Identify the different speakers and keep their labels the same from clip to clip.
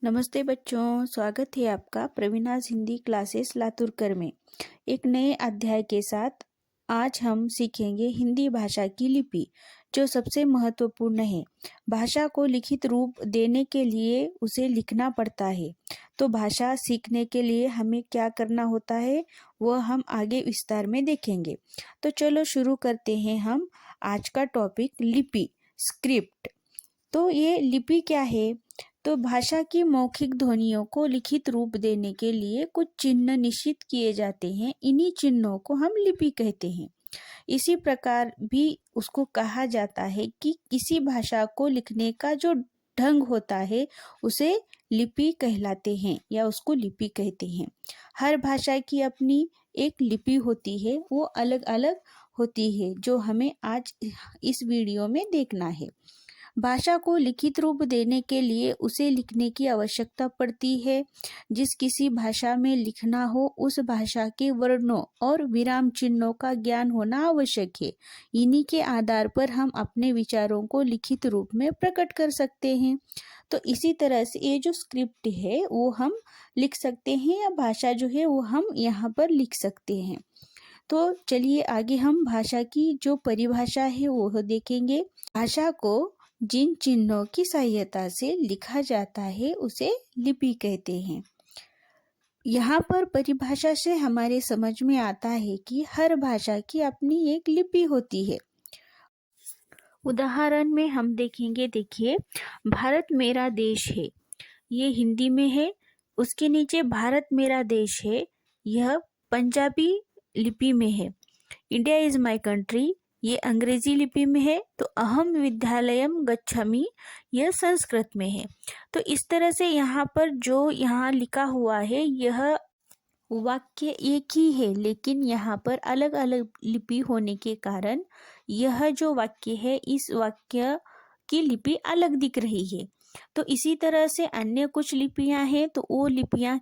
Speaker 1: नमस्ते बच्चों, स्वागत है आपका प्रवीणाज हिंदी क्लासेस लातुरकर में। एक नए अध्याय के साथ आज हम सीखेंगे हिंदी भाषा की लिपि, जो सबसे महत्वपूर्ण है। भाषा को लिखित रूप देने के लिए उसे लिखना पड़ता है। तो भाषा सीखने के लिए हमें क्या करना होता है, वह हम आगे विस्तार में देखेंगे। तो चलो शुरू करते हैं हम आज का टॉपिक लिपि, स्क्रिप्ट। तो ये लिपि क्या है? तो भाषा की मौखिक ध्वनियों को लिखित रूप देने के लिए कुछ चिन्ह निश्चित किए जाते हैं। इन्हीं चिन्हों को हम लिपि कहते हैं। इसी प्रकार भी उसको कहा जाता है कि किसी भाषा को लिखने का जो ढंग होता है उसे लिपि कहलाते हैं या उसको लिपि कहते हैं। हर भाषा की अपनी एक लिपि होती है, वो अलग अलग होती है, जो हमें आज इस वीडियो में देखना है। भाषा को लिखित रूप देने के लिए उसे लिखने की आवश्यकता पड़ती है। जिस किसी भाषा में लिखना हो उस भाषा के वर्णों और विराम चिन्हों का ज्ञान होना आवश्यक है। इन्हीं के आधार पर हम अपने विचारों को लिखित रूप में प्रकट कर सकते हैं। तो इसी तरह से ये जो स्क्रिप्ट है वो हम लिख सकते हैं, या भाषा जो है वो हम यहाँ पर लिख सकते हैं। तो चलिए आगे हम भाषा की जो परिभाषा है वो देखेंगे। भाषा को जिन चिन्हों की सहायता से लिखा जाता है उसे लिपि कहते हैं। यहाँ पर परिभाषा से हमारे समझ में आता है कि हर भाषा की अपनी एक लिपि होती है। उदाहरण में हम देखेंगे, देखिए, भारत मेरा देश है, ये हिंदी में है। उसके नीचे भारत मेरा देश है, यह पंजाबी लिपि में है। इंडिया इज माई कंट्री, ये अंग्रेजी लिपि में है। तो अहम विद्यालयम गच्छामि, यह संस्कृत में है। तो इस तरह से यहाँ पर जो यहाँ लिखा हुआ है यह वाक्य एक ही है, लेकिन यहाँ पर अलग अलग लिपि होने के कारण यह जो वाक्य है इस वाक्य की लिपि अलग दिख रही है। तो इसी तरह से अन्य कुछ लिपियां हैं, तो वो लिपियां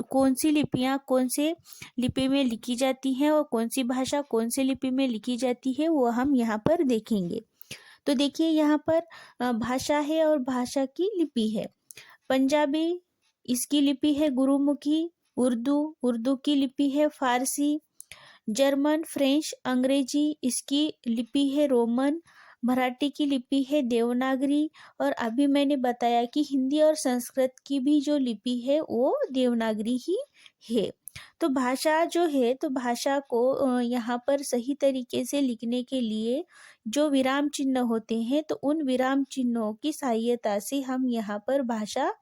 Speaker 1: कौन सी लिपियां कौन से लिपि में लिखी जाती हैं और कौन सी भाषा कौन से लिपि में लिखी जाती है वो हम यहाँ पर देखेंगे। तो देखिए, यहाँ पर भाषा है और भाषा की लिपि है। पंजाबी, इसकी लिपि है गुरुमुखी। उर्दू की लिपि है फारसी। जर्मन, फ्रेंच, अंग्रेजी, इसकी लिपि है रोमन। मराठी की लिपि है देवनागरी। और अभी मैंने बताया कि हिंदी और संस्कृत की भी जो लिपि है वो देवनागरी ही है। तो भाषा जो है, तो भाषा को यहाँ पर सही तरीके से लिखने के लिए जो विराम चिन्ह होते हैं, तो उन विराम चिन्हों की सहायता से हम यहाँ पर भाषा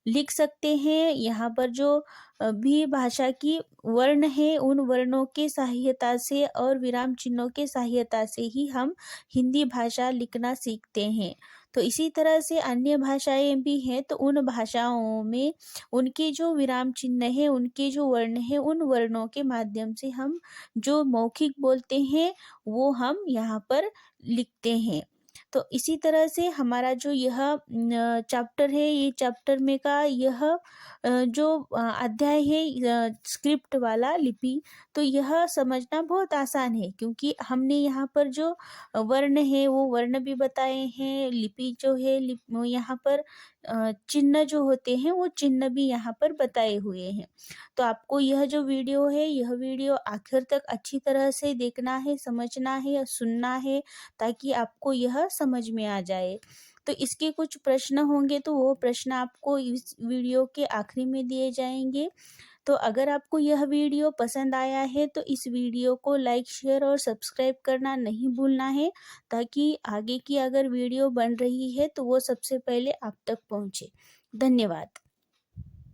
Speaker 1: लिख सकते हैं। यहाँ पर जो भी भाषा की वर्ण है उन वर्णों के सहायता से और विराम चिन्हों के सहायता से ही हम हिंदी भाषा लिखना सीखते हैं। तो इसी तरह से अन्य भाषाएं भी हैं, तो उन भाषाओं में उनके जो विराम चिन्ह है, उनके जो वर्ण है, उन वर्णों के माध्यम से हम जो मौखिक बोलते हैं वो हम यहाँ पर लिखते हैं। तो इसी तरह से हमारा जो यह चैप्टर है, ये चैप्टर में का यह जो अध्याय है स्क्रिप्ट वाला लिपि, तो यह समझना बहुत आसान है, क्योंकि हमने यहाँ पर जो वर्ण है वो वर्ण भी बताए हैं। लिपि जो है यहाँ पर चिन्ह जो होते हैं वो चिन्ह भी यहाँ पर बताए हुए हैं। तो आपको यह जो वीडियो है, यह वीडियो आखिर तक अच्छी तरह से देखना है, समझना है, सुनना है, ताकि आपको यह समझ में आ जाए। तो इसके कुछ प्रश्न होंगे, तो वो प्रश्न आपको इस वीडियो के आखिरी में दिए जाएंगे। तो अगर आपको यह वीडियो पसंद आया है तो इस वीडियो को लाइक, शेयर और सब्सक्राइब करना नहीं भूलना है, ताकि आगे की अगर वीडियो बन रही है तो वो सबसे पहले आप तक पहुंचे। धन्यवाद।